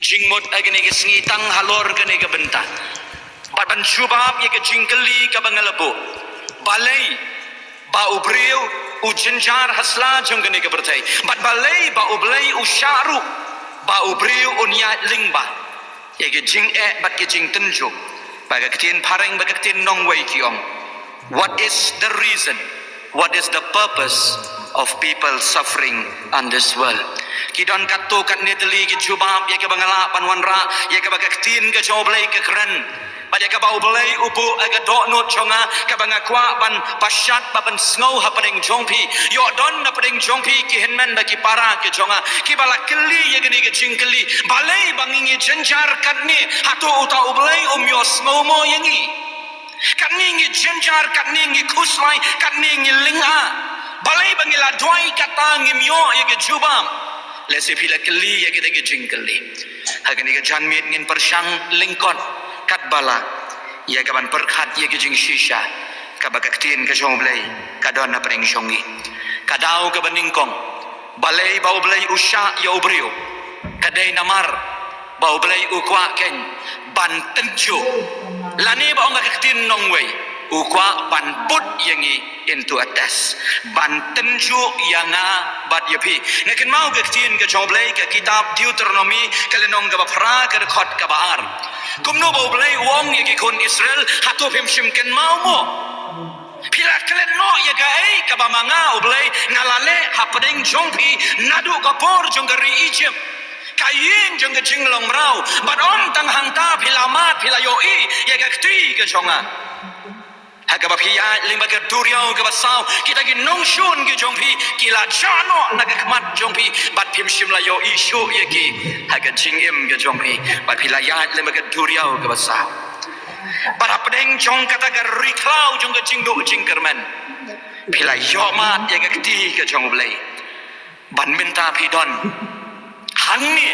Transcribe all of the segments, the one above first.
jingmut agni ke snitang halor gani ke benta bat ban jubab ye ke jingkeli ke bangalabu balai ba ubriu u jenjar hasla jong gani ke bertai bat balai ba ublai u syaru ba ubriu unya lingba ye ke jing bat ke jing tenjo ba ke tin pareng ba ke tin nong wei kiong. What is the reason? What is the purpose of people suffering on this world? Kidon katu kat neteli ki jubab ye ke bangala panwanra ye ke bagaktin ke joblai ke keren pada ke bau belai ubu aga dok not chonga ke bangakwa ban pasyat ban sngow ha pading jongpi yo don na pading jongpi ki henmen bagi para ke jonga ki bala keli ye geni ke jingkeli balai bangingi jenjar katni hatu uta ublai yo sngow mo yangi katni ngi jenjar katni ngi kuslai katni ngi linga balai bangila doi kata ngi myo ye ke jubam lesi pila keli ya kita ke jingkeli hagani ke janmit ngin persyang lingkot kat bala ya kaban perkhat ya ke jing shisha kabakaktin ke joblai kadon na pring jongi kadau ke beningkong balai bau blai usha ya ubrio kadai namar bau blai ukwa ken ban tenju lani ba ong kaktin nongwei ukwa ban put yangi into a test ban tenju yanga bat yapi nekin mau kaktin ke joblai ke kitab Deuteronomy kalenong ke bapra ke khot ke baar kumno bau blai wong ye ki kon Israel hatu phim shim ken mau mo pila kelen no ye ga ei ka ba manga oblai ngalale hapading jongpi nadu kapor jonggari Egypt kaying jong ke jinglong rau bat om tang hangta pilamat pilayoi ye ga kti ke jonga haga ba pia limba ke duriau ke basau kita gi nongshun ke jongpi kila jano na ke kmat jongpi bat phim shim la yo ishu ye ki haga jingim ke jongpi bat pila ya limba ke duriau ke basau para pedeng jong kata ke riklau jong ke jingdo jingkerman pila yo mat ye ga kti ke jong blai ban minta pidon hangni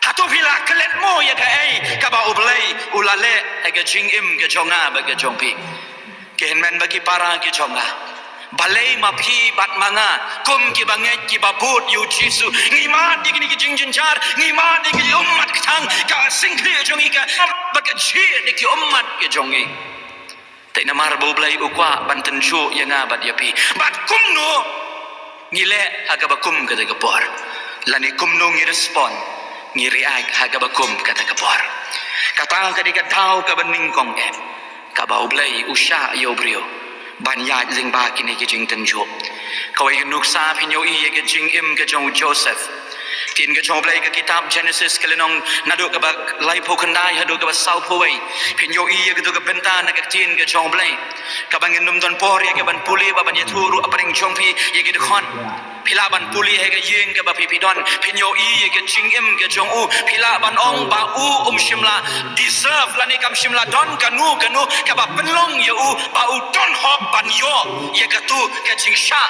hatu pila kelet mo ya ka ai ka ba ublai ulale aga jingim ke jonga ba ke jongpi ke henmen bagi para ke jonga balai mapi bat manga kum ki banget ki babut yu jisu ngima digini ki jingjinjar ngima digini ummat kang ka singkri jongi ka ba ke ji diki ummat ke jongi tai namar boblai ukwa banten ju yanga bat yapi bat kumno ngile aga bakum kata kapor lani kumno ngi respon ngi react haga bakum kata kapor kata kadika tau ka beningkong ke ka bau blai usha yo brio ban ya jing ba kini ke jing tenjo kawai nuksa pinyo i ke jing im ke jong Joseph tin ke jong blai ke kitab Genesis kelenong nadu ka ba lai pokandai hadu ka ba sau powai pinyo i ke tu ka benta na ke tin ke jong blai ka bangin num don por ya ke ban puli ba ban yaturu apring jong pi ye ke khon pilaban puli he ke yeng ke ba pipidon pinyo i ye ke jing im ke jong u pilaban ong ba u shimla deserve lani kam shimla don kanu ka ba penlong ye u ba u don hop ban yo ye ke tu ke jing sha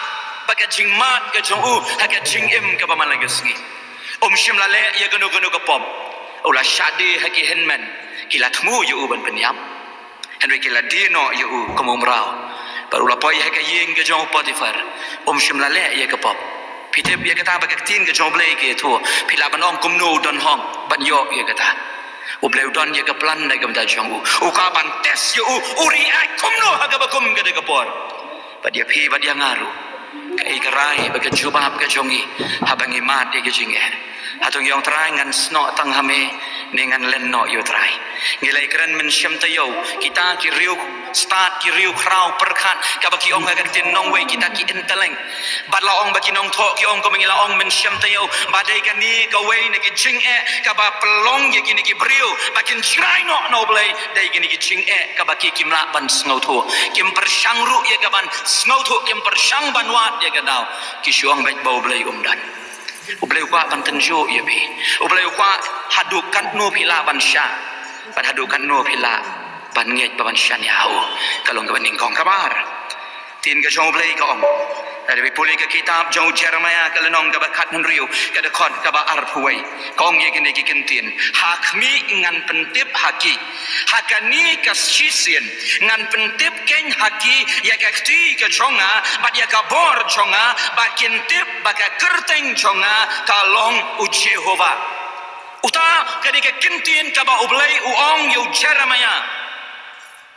ba ke jing mat ke jong u ha ke jing im ke ba man lagesngi shimla le ye ganu ke pom ula shadi ha ki henmen kila thmu ye u ban penyam henwe kila dino ye u komumrao baru lapoi he ka yeng ke jong Potifar shimla le ye ke pop pitep ye kata bak tin ke jong blai ke thu phila ban ong kumnu don hong ban yo ye kata blai don ye ke plan na gam da jong u ka ban tes ye u react kumnu ha ga bakum ke de ke por ba dia phi ba dia ngaru kai karai ba ke jubab ke jongi ha bangi mat ye ke jinge atung yong trai ngan sno tang hame dengan len no yo trai ngilai keren men syam tayo kita ki riu start ki riu krau perkhat ka baki ong ga tin nong we kita ki inteleng bat la ong baki nong tho ki ong ko mengila ong men syam tayo badai kan ni ka we ne ki jing ka ba pelong ye ki ni ki briu bakin chrai no blai dai ki ni ki jing ka baki kimla ban sngo tho kim persyang ru ye ka ban sngo tho kim persyang ban wat ye ka dau ki syong bai bau blai dan ublai kwa banten jo ye bi ublai kwa hadukan no pila ban sha ban hadukan no pila ban nget ban sha ni hau kalong ka baning kong kabar tin ka jong blai ka ong Dari pulih ke kitab jauh Jeremiah ke lenong ke bakat henriu ke dekot ke ba arpuai. Kong ye kene ki kentin. Hakmi ngan pentip haki. Hakani kas sisien ngan pentip ken haki ya kakti ke jonga bat ya kabor jonga ba kintip ba ka kerteng jonga kalong u Jehova. Uta kadika kentin ka ba ublai uong yu Jeremiah.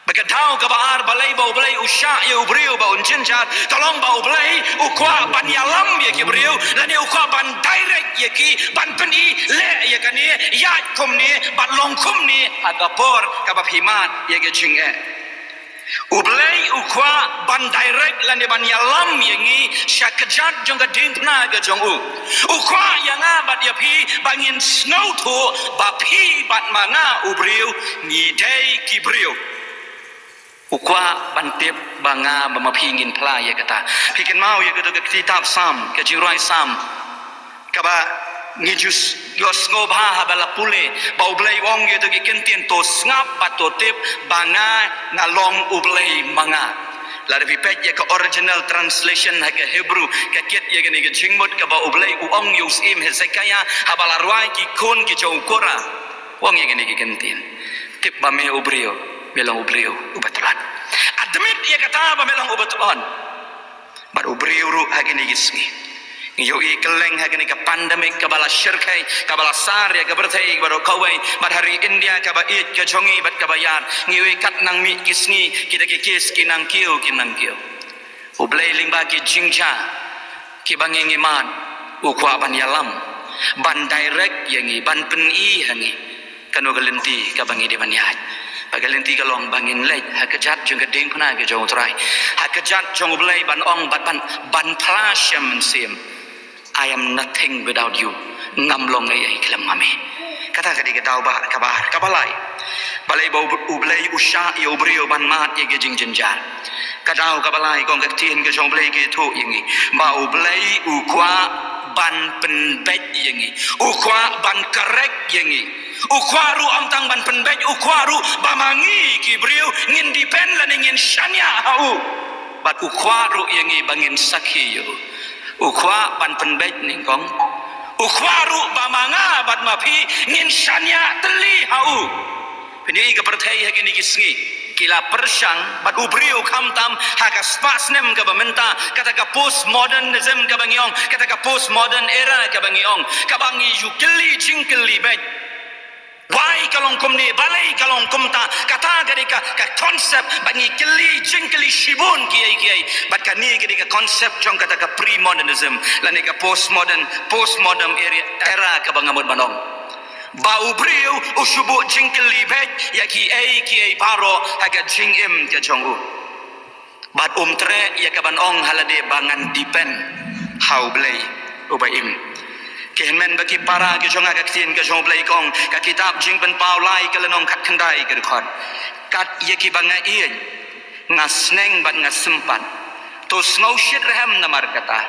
Begadau ke baar balai bau balai usyak ya ubriu bau jenjat tolong bau balai ukwa ban yalam ya ki briu lani ukwa ban direct ya ki ban peni le ya kani ya kum ni ban long kum ni agapor ka ba phimat ya ke jinge ublai ukwa ban direct lani ban yalam ya ngi syakajat jong ka dingna ga jong ukwa yang abat ya pi bangin snow tu ba pi bat manga ubriu ni dei ki briu ukwa bantip banga bamapingin pla ya kata pikin mau ya kata kitab sam ke jirai sam kaba ngijus yos ngobha bala pule bau blai wong ya to kentien to ngap batotip banga ngalong ublai manga lar pipet ya ke original translation ha ke Hebrew ke kit ya gani ke jingmut ke bau blai uong yusim Hezekiah habala ruai ki kon ki jongkora wong ya gani ke kentien tip bame ubrio belang ubriu ubatulan admit ia kata apa belang ubatulan bar ubriu ru hagini gisni ngiyoi keleng hagini ke pandemik ke bala syirkai ke bala sar ya ke berthai baru kawai bar hari India ke ba id ke jongi bat ke bayar ngiyoi kat nang mi gisni kita ke kis kinang kiu ublai lingba ki jingja ki banging iman ukwa ban yalam ban direct yangi ban peni hangi kanu gelenti ka bangi di banyai pagalenti kalong bangin lej hakajat jong keding puna ke jong trai hakajat jong ublai ban ong ban plasam sim I am nothing without you ngamlong ai kelam mame kata kadi ke tau ba kabar kabalai balai bau ublai usha ya ubrio ban mat ye jing jenjar kadau kabalai kong ketien ke jong ublai ke thu yangi ba ublai ukwa ban penbet yangi ukwa ban karek yangi ukwaru amtang ban penbet ukwaru bamangi kibriu ngin dipen lan ngin syanya hau bat ukwaru yangi bangin sakhiyo ukwa ban penbet ningkong ukwaru bamanga bat mapi ngin syanya teli hau pini ke perthai hagini gisngi kila persang bat ubriu kamtam haga spasnem ka bamenta kata ka postmodernism ka bangiong kata ka postmodern era ka bangiong ka bangi yukeli jingkeli bet why kalong kumni balai kalong kumta kata gadika ka konsep bangi keli jingkeli shibun kiai bat kani gadika konsep jong kata ka pre-modernism lani ka postmodern era ka bangamut banong bau briu usubu jingkeli bet ya kiai baro haga jingim ke jongu bat tre ya ka banong halade bangan dipen hau blai ubaim kehenmen bagi para ke jonga ka tien ke jong blai kong ka kitab jing pen paulai ke lenong kat khandai ke khot kat ya ki banga ien ngasneng bat ngasempat to snow shit rehem namar kata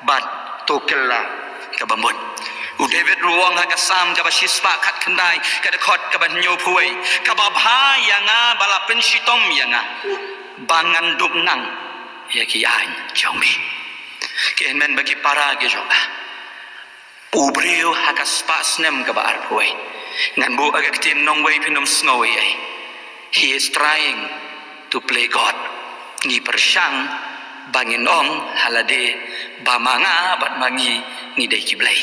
bat to kella ka bambut David ruang ha kasam ka basispa kat khandai ka khot ka ban nyo phuai ka ba bha yanga bala penshitom yanga bangan dup nang ya ki an chongmi kehenmen bagi para ke jonga ubriu hakas pasnem ka baar phuai ngan bu agak tin nong wei pinum snowy ai he is trying to play God ni persang bangin ong halade bamanga bat mangi ni dei kiblai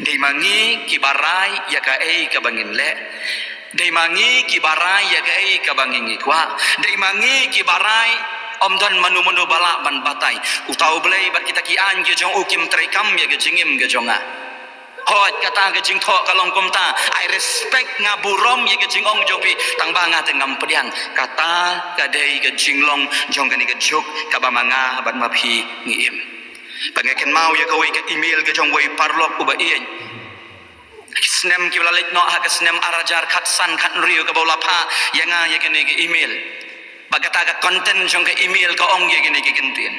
dei mangi kibarai ya ka ei ka bangin le dei mangi kibarai ya ka ei ka bangin ikwa dei mangi kibarai om dan manu bala ban batai utau blai bat kita ki an ge jong ukim trekam ya ge jingim ge jonga hot kata ke jing tho kalong kumta I respect ngaburom ye ke jing ong jopi tang banga tengam pediang kata kadai ke jinglong jong kani ke juk ka bamanga ban maphi ngiem pangaken mau ye kawai ke email ke jong wai parlok uba ien snem ki lalit no ha ke snem arajar khat san khat riu ke bola pha yanga ye kani ke email bagata ka content jong ke email ka ong ye kani ke kentien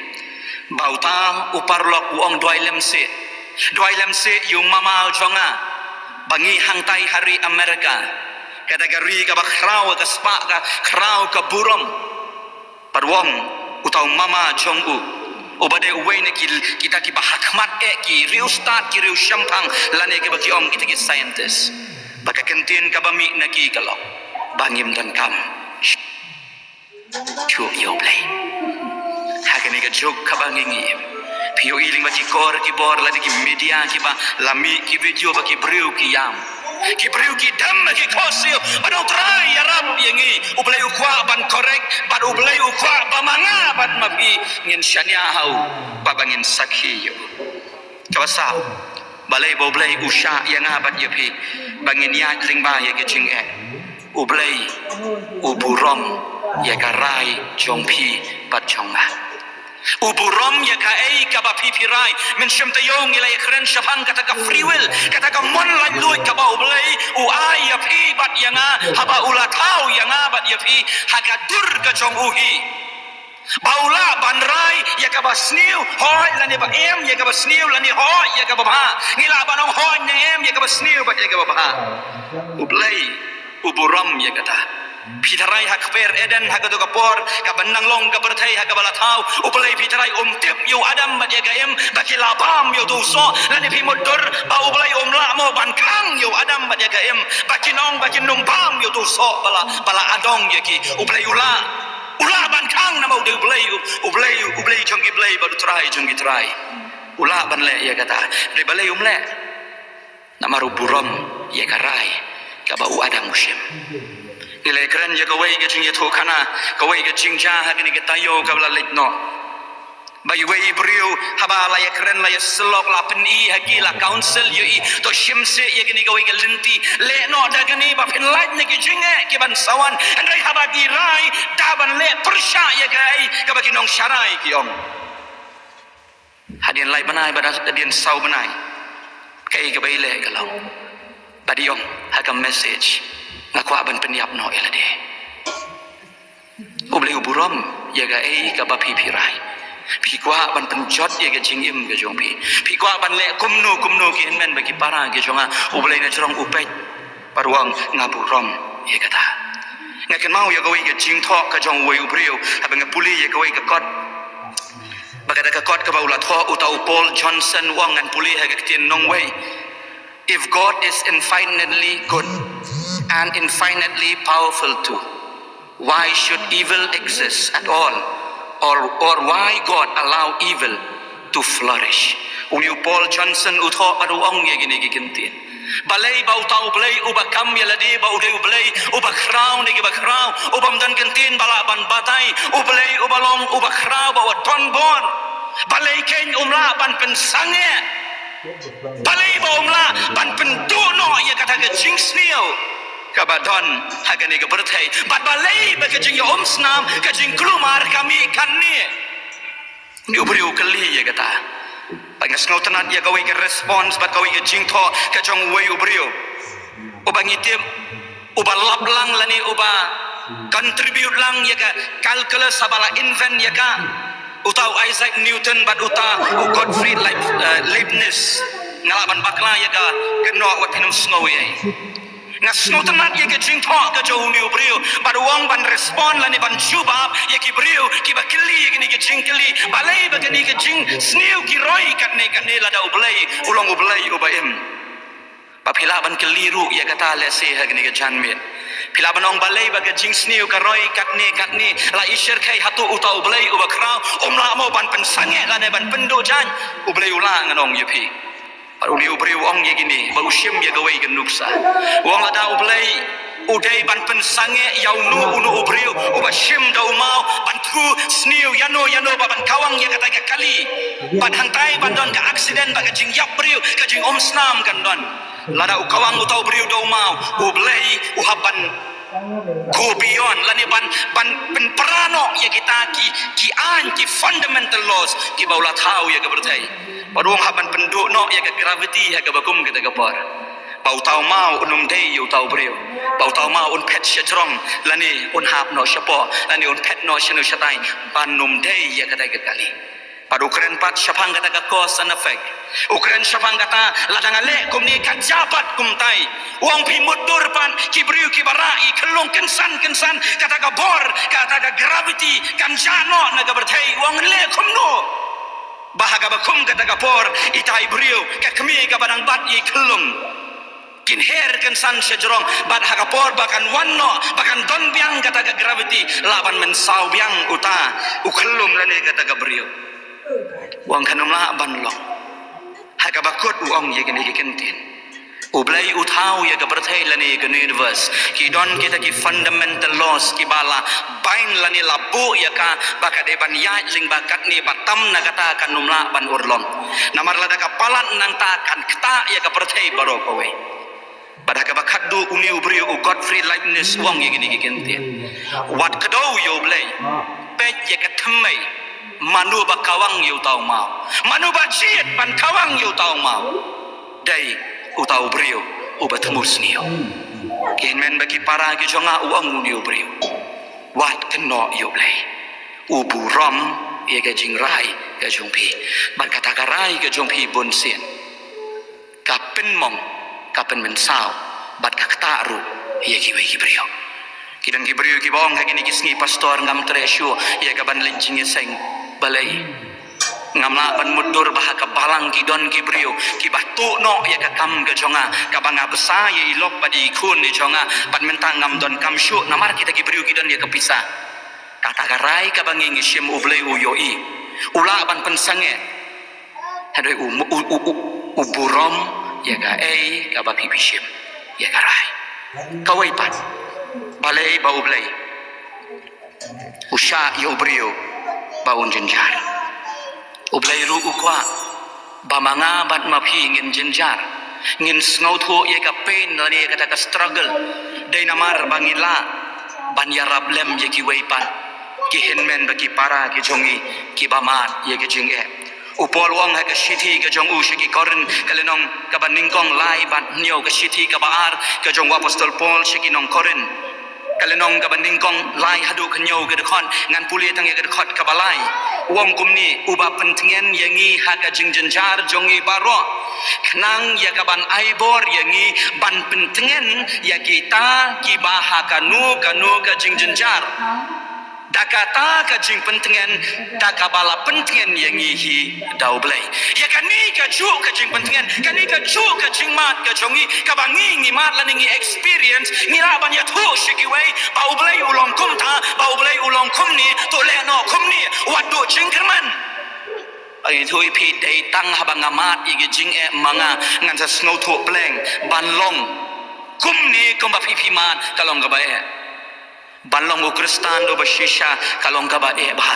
bauta uparlok uong doilem se yung mama jonga bangi hangtai hari Amerika kategori ka bakrau ka spa ka krau ka burom parwong utau mama jongu Ubade uway na kita ki bahakmat ki riu start ki riu syampang lane ki bagi om kita ki scientist. Baka kentin ka bami na ki kalok. Bangim dan kam. Chu yo play. Hakani ka jog ka bangingi. Pio iling ba ki kor ki bor lane ki media ki ba lami ki video ba ki briu ki yam. Ki briu ki dam ki kosio badong try arab yengi ublay ukwa ban korek bad ublay ukwa bamanga bad mapi ngin syania hau babangin sakhiyo kawasa balay boblay usha yang abad yapi bangin ya lingba ya geching ublay uburom ya karai jongpi bad chongma uburom ya kai ka ba pipirai min syamtayong ila yakran syafang kata ka free will kata ka mon la lui ka ba ublay u ai ya pi bat yanga haba ula tau yanga bat ya pi haka dur ka jong uhi baula banrai ya ka ba sniu hoi la ni ba em ya ka ba sniu la ni hoi ya ka ba ba ngila ba nong hoi ni em ya ka ba sniu ba ya ka ba ba ublay uburom ya kata Pitarai hak per eden hak tu kapor kabanang long kaberthai hak balatau upalai pitarai tip yu adam bat ya gaem baki labam yu tu so lani pi modur ba upalai la mo bankang yu adam bat ya gaem baki nong baki numpam yu tu so bala adong ya ki upalai ula bankang na mau de upalai jong iblai baru try ula ban le ya kata de balai le namaru burom ya karai ka ba u adam musim nilai keren ya kawai ke jing ya thokana kawai ke jing ja ha ni ke tayo ka bla letno bai wei brio haba la ya keren la ya slok la pen I hagi la council yu I to shimse ya gini kawai ke lenti le no da gani ba pen light ni ke jing ke ban sawan andai haba di rai da ban le persya ya gai ka ba kinong syarai ki om hadian lai banai bada hadian sau banai kai ke bai le kalau badi om ha message ngaku aban peniap no elade ublay uburom ya ga ka ba pipirai pi kwa ban penjot ya ga jingim ga jongpi pi kwa ban le kumnu ki henmen bagi para ga jonga ublay na jrong upet paruang ngaburom ya kata ngaken mau ya ga jing thok ka jong wei ubriu abang puli ya ga ka kot bagada ka kot ka ba ulat tho uta Paul Johnson wang ngan puli ha ga tin nong wei. If God is infinitely good and infinitely powerful too, why should evil exist at all? Or why God allow evil to flourish? Uni Paul Johnson utho paruang ye gini gigintin. Balay ba utau balay uba kam yaladi ba uday ubalay uba crown nigi ba crown ubam dan kentin balaban batay ubalay ubalong uba crown ba waton bon balay ken umla ban pensange balay ba umla ban penduno ya kata ke jing sneo kabadon hagani ke berthai bat balay ba ke jing ya snam ke jing klumar kami kanni ni ubri ukali ya kata pangas ngau tenat ya gawe ke response bat gawe ke jing tho ke jong wei ubrio ubang itim ubalap lang lani uba contribute lang ya ka calculus sabala invent ya ka utau Isaac Newton bat uta Gottfried Leibniz ngalaban bakla ya ga keno wat pinum snow ye ngasno tenat ya ke jing tho ka jo ni brio bat wong ban respond lani ban jubab ya ki brio ki bakili ya ni ke jing kili balai ba ni ke jing snew ki roi kat ne lada ublai ulong ublai ubaim papila ban keliru ya kata le se ha ni ke janmet pila banong balai baga jing sniu karoi katni la isher kai hatu utau balai ubakrau umla mo ban pensange la ne ban pendo jan ublai ula nganong yepi paruli ubri wong ye gini ba usim ye gawai genuksa wong ada ublai udai ban pensange yaunu unu ubri ubashim dau mau ban tu sniu yano ban kawang ye kata kali ban hantai ban don ka accident baga jing yap bri ka jing snam kan don lada ukawang utau beriu dau mau ublai uhaban kubion lani ban penperano ya kita ki fundamental laws ki baula tahu ya kebertai padung haban penduk no ya ke gravity ya ke bakum kita kapar bau tau mau unum dei yu tau beriu bau tau mau un pet syajrong lani un hap no syapo lani un pet no syanu syatai banum dei ya kata kali padu keren pat syapang kata ka cause and effect ukren syapang kata ladang ale kum ni kat jabat kum tai wong pi mudur pan kibriu kibarai kelung kensan kata ka bor kata ka gravity kan jano na ga berthai wong le kum no bahaga bakum kata kapor itai brio ka kemi ka badang bat ye kelum kin her kan san sejerong bad hakapor bahkan wanno bahkan don biang kata ka gravity laban mensau biang uta ukelum lane kata ka brio wang kanum la ban lo hakabakut uong ye gini kentin ublai uthau ya ka berthai lani ka universe ki don kita ki fundamental laws ki bala bain lani labu ya ka bakade ban ya ling bakat ni batam na kata kan numla ban urlom namar lada ka palat nanta kan kta ya ka berthai baro kowe pada ka bakat du uni ubri u godfrey likeness wong ya gini kentin wat kadau yo blai pet ya ka thamai manu ba kawang yo tau mau manu ba chiet ban kawang yo tau mau dai utau brio ubat musnio kinmen bagi para ki jonga uang unio brio wat keno yo blai ubu rom ye ga jingrai ga jongpi ban kata karai ga jongpi bonsen kapen mong kapen mensau bat kaktaru ye ki we ki brio kidan ki brio ki bong hagini kisni pastor ngam tresyo ye ga ban lencing seng balai ngamla ban mudur bahaka balang ki don ki brio ki batu no ya ka kam ga jonga ka banga besa ye ilok badi kun ni jonga ban mentang ngam don kam syu namar kita ki brio ki don ya ka pisah kata garai ka bangi ngishim ublei uyoi ula ban pensange hadoi uburom ya ka ei ka ba pipishim ya garai kawai pan balai ba ublei usha ya ubrio ba unjenjar ublai ru ukwa bamanga bat mapi ngin jenjar ngin snau thu ye ka pain la ni kata ka struggle dai namar bangila ban yarab lem ye ki weipan ki henmen bagi para ki jongi ki bamat ye ki jinge upol wong ha ka shithi ka jong u shiki korin kalenong ka baningkong lai bat nyo ka shithi ka baar ka jong apostol paul shiki nong korin kalenong ka baningkong lai hadu ka nyo ka dekhon ngan puli tang ye ka dekhot ka balai wong kumni uba pentingan yangi haga jingjenjar jongi baro kenang ya kaban aibor yangi ban pentingan ya kita kibaha kanu ka jingjenjar dakata ka jing pentingan dakabala pentingan yangi hi daublai ya kani ka ju ka jing pentingan kani ka ju ka jing mat ka jongi ka bangi ngi mat laningi experience ngira ban ya thu shikiwei baublai ulong kumta baublai ulong kumni to le no kumni wadu jing kerman ai thui pi dei tang habang amat igi jing e manga ngan sa snow thu pleng ban long kumni kumba pi mat kalong ga bae banlong Kristan do bashisha kalong ka ba e ba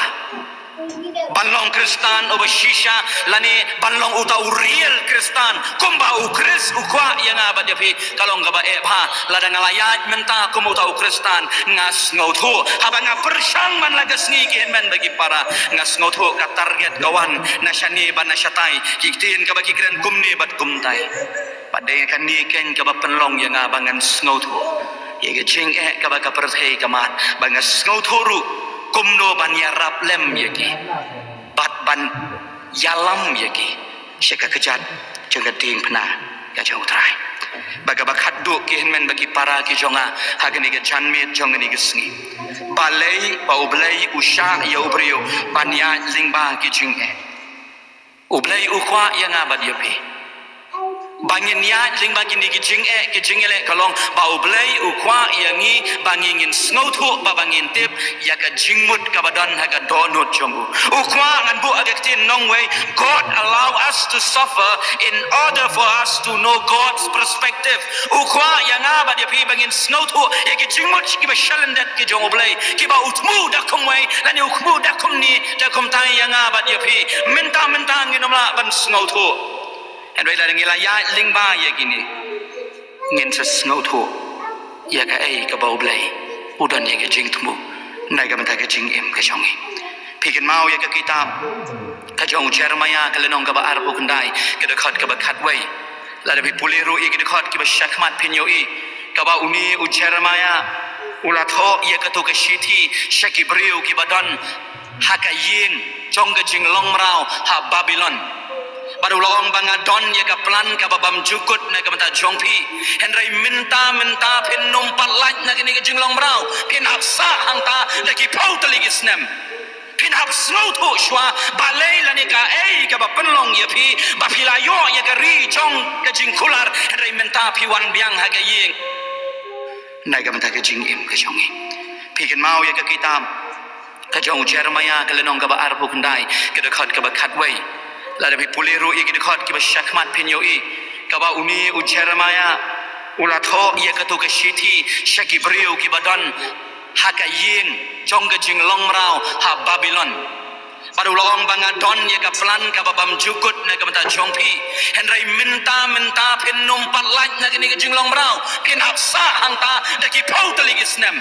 banlong Kristan o bashisha lani banlong utau real Kristan kumba u Kris ukwa yang abad yapi kalong ka ba e ba ladang alayat menta kum utau Kristan ngas ngautu habanga persang man lagas ngi men bagi para ngas ngautu ka target kawan nasyani ban nasyatai kitin ka bagi kren kumni bat kumtai padai kan ni ken ka ba penlong yang abangan ngautu ye ge ching e ka ba ka perthei kamat bangas ngau thoru kumno ban yarap lem ye ki bat ban yalam ye ki syaka kejat jangan ting pena ka jauh trai baga bakhat du ki henmen bagi para ki jonga hagni ge janmit jongni ge sngi balai ba ublai usha ya ubrio ban ya lingba ki ching e ublai ukwa yang abad ye pi bangin ya ling bangin ni kijing ele kalong bau blai ukwa yangi bangin snow thu ba bangin tip ya ka jingmut ka badan ha ka donut jongu ukwa ngan bu agaktin nong way God allow us to suffer in order for us to know God's perspective ukwa yang abad ya pi bangin snow thu ya ki jingmut ki ba shalandat ki jongu blai ki ba utmu da kum way lani ukmu da kum ni da kum tai yang abad ya pi minta nginomla ban snow thu and we la ngila ya lingba ye gini ngin sa snow thu ya ka ai ka bau blai udan ye ka jing thmu nai ka mata ka jing em ka chongi pikin mau ye ka kitab ka jong Jeremiah ka lenong ka ba ar bu kandai ka de khat ka ba khat wei la de puliru ye ka de khat ki ba shakmat pinyo i ka ba uni u Jeremiah ula tho ye ka to ka shithi shaki briu ki badan ha ka yin jong ka jing long mrao ha Babylon baru long banga don ya ka plan ka babam jukut na ka mata jongpi henry minta pin numpat laj na kini ka jinglong brau pin hapsa hangta lagi pau teligis nem pin hap hap snow tho shwa balai lani ka ka ba penlong ya phi ba philayo ya ka ri jong ka jing khular rei menta phi wan biang ha ga yeng nai ka menta ka jing im ka jongi phi kan mau ya ka kitab ka jong Jeremiah ka lenong ka ba arbu kandai ka de khat ka ba khat wei la de puliru i ka de khat ki ba shakmat phin yo i ka ba uni u Jeremiah ula tho ya ka tu ka shithi shaki brio ki badan ha ka yeng jong ka jing long rao ha Babylon baru long banga don ya ka plan ka babam jukut na ka mata jongpi henrai minta pin numpat laj na kini ka jing long rao pin hapsa hangta da ki pau tali isnem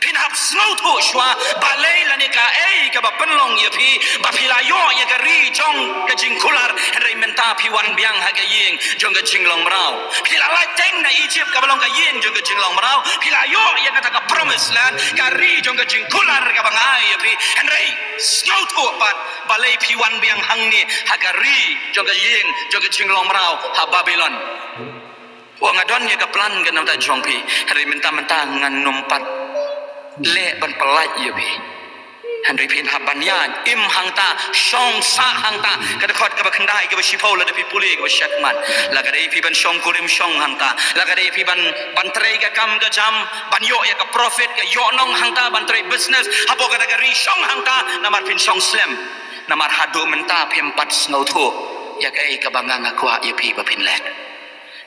pin hap snow tho shwa balai lani ka ka ba penlong ya phi ba philayo ya ka ri jong ka jing khular henrai minta phi wan biang ha ka yeng jong ka jing long rao phila lai teng na Egypt ka balong ka yeng jong ka jing long rao philayo ya ka ta ka promise land ka ri jong ka jing khular ka bangai ya phi henrai snow tho pat balai phi wan biang hang ni ha ka ri jong ka yeng jong ka jing long rao ha Babylon wang adon ya ka plan ka nam ta jong phi henrai minta ngan numpat le ban pelaj ya bi han ripin haban yan im hangta shong sa hangta kada khot ka bakhandai ka shipau la de pipuli ka shakman la kada ipi ban shong kurim shong hangta la kada ipi ban trei ka kam ka jam ban yo ya ka profit ka yo nong hangta ban trei business hapo kada ka ri shong hangta namar pin shong slam namar hadu menta pim pat snow tho ya ka banga ngakwa ya pi ba pin let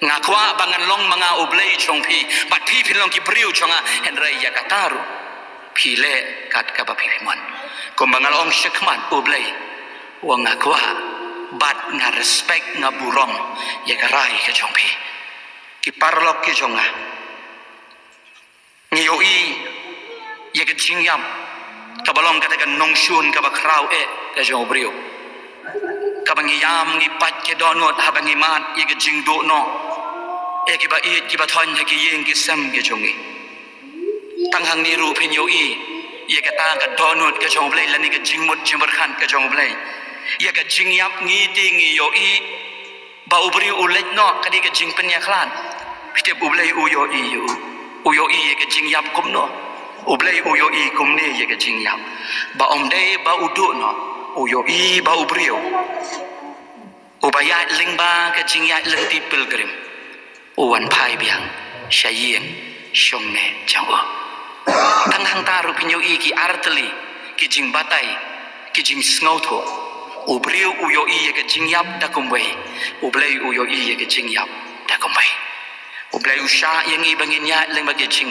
ngakwa bangan long mga oblay chong pi bat pi pin long ki priu chonga henrai ya kataru pi le kat ka ba pi mon ko bangal ong shikman oblay wa ngakwa bat nga respect nga burong ya karai ka chong pi ki parlok ki chonga ngiyo i ya ka jingyam ka balong ka ta nong shun ka ba krau ka jong briu ka bangiyam ngi pat ke donot habangi mat ya ka jingdo no kiba it kiba thon ha ki yeng ki sam ki chongi tang hang ni ru phin yo i ye ka ta ka donut ka chong blai lani ka jingmut jimbar khan ka chong blai ye ka jing yap ngi ti ngi yo i ba ubri u lek no ka di ka jing pen ya khlan pite ublai u yo i ye ka jing yap kum no ublai u yo i kum ne ye ka jing yap ba om dei ba udu no u yo i ba ubri u ba ya ling ba ka jing ya leng ti pilgrim uwan pai biang shayeng shomne jango tang hang taru pinyo i ki arteli ki jing batai ki jing snauto ubriu uyo i ye ke jing yap da kumwei ublei uyo i ye ke jing yap da kumwei ublei usha yang i bangin ya leng bagi jing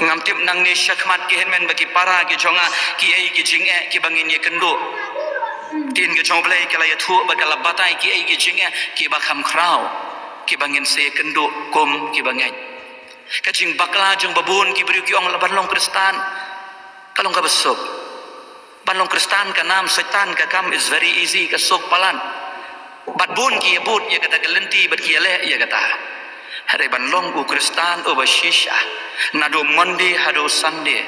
ngam tip nang ne shakmat ki henmen bagi para ki jonga ki ai ki jing ki bangin ye kendo tin ke jong blei kala ya thu bakala batai ki ai ki jing ki ba kham krau ki bangin se kendo kom ki bangai kajing bakla jong babun ki beriu ki ong laban long kristan kalong ka besok banlong kristan ka nam setan ka kam is very easy ka sok palan bat bun ki yabut ya kata gelenti bat ki le ya kata hare banlong u kristan o bashisha nado monday hado sunday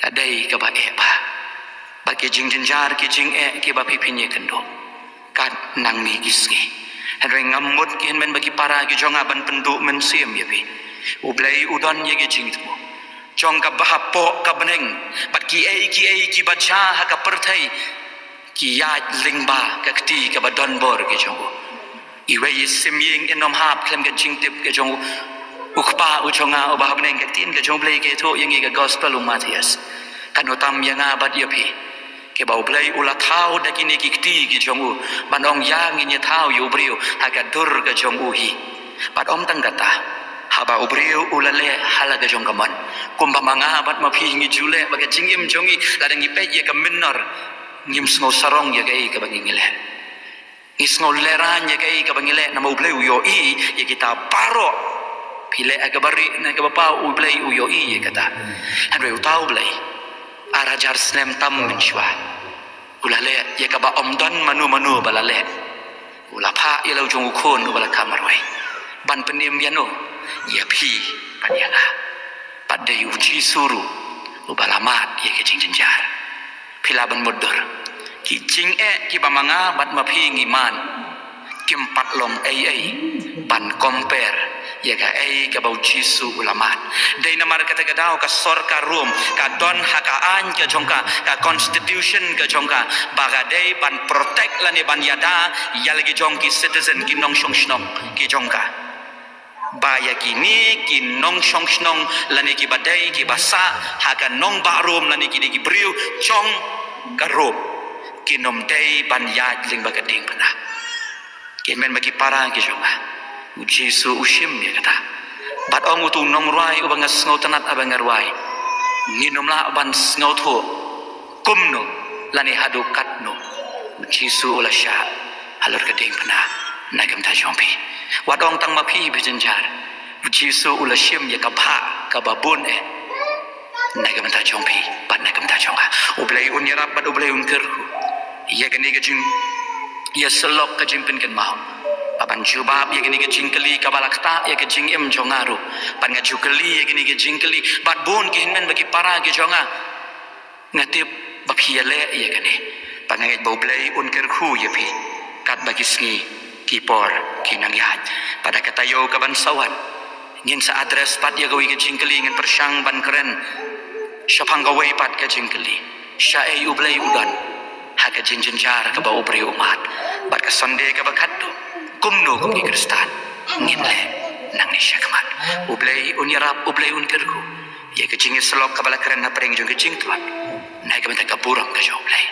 adai ka ba ba bagi jing jinjar ki jing ki ba pipinye kendo kat nang mi giski hare ngamut ki men bagi para ki jonga ban penduk men sim ya bi ublai udon ye ki jing tu jong ka bahapo ka beneng bat ki ki baja ha ka perthai ki ya lingba ka kti ka badon bor ki jong iwe sim ying enom hap klem ka jing tip ka jong ukpa u jonga o ba beneng ka tin ka jong blai ke tho yang ka gospel u Matias kan utam yang abad ye pi ke ba ublai ula thau da kini ki kti ki jong u banong yang ni thau yu briu ha ka dur ka jong u hi bat om tang kata haba ubriu ulale halaga jong kaman kumba manga bat ma phi ngi jule baga jingim jongi ladang ngi pe ye ka minor ngim sngo sarong ye gai ka bangi ngile ngi sngo leran ye gai ka bangi le na ubleu yo i ye kita paro pile aga bari na ka bapa ubleu yo i ye kata andre utau blai arajar snem tam minchwa ulale ye ka ba omdon manu balale ulapha ye lau jong khon ubala kamarwai ban penim yano ya pi panyanga pada uji suru ubalamat ya ke jing jinjar pilaban modor ki jing ki bamanga bat ma phi ngiman kim pat long ai ban compare ya ka ai ka bau jisu ulamat dei namar kata gadau ka sorka room ka don hakaan ka jongka ka constitution ka jongka baga dei ban protect lani ban yada yalagi jongki citizen ki nong shong shnong ki jongka baya kini ki nong shong shnong lani ki badai ki basa haka nong ba room lani ki di briu chong ka room ki nom dei ban yad ling baga ding pana ki men bagi para ki jongka Jisu usim ya kata. Bat ong utu nong ruai ubang ngau tanat abang ruai. Nginomlah ban ngau tu kumno lani hadu katno. Jisu ula sya halur keding pena nagam ta jompi. Wat ong tang mapi bijenjar. Jisu ula sim ya kabha kababun nagam ta jompi bat nagam ta jonga. Ublai un yarap bat ublai un kerku. Ya gani gajing ya selok kajimpin kan mau. Papan jubab ya gini ke jingkeli kabalakta ya ke jingim jongaru pan ngajukeli ya gini ke jingkeli bat bon ke hinmen bagi para ke jonga ngatip bapiale ya gini panganget boblay un kerku ya pi kat bagi sngi kipor kinangyat pada katayo kaban sawan ngin sa address pat ya gawi ke jingkeli ngin persyang ban keren syapang gawai pat ke jingkeli syai ublay udan haka jinjinjar ke bau beri umat bat ke sonde ke bakaddo kumno kumni kristan nginle nang ni syakmat ublay unyarap ublay unkerku ya kecing selok kabala keren na pering jung kecing tuan naik ke bentak kaburang ke ublay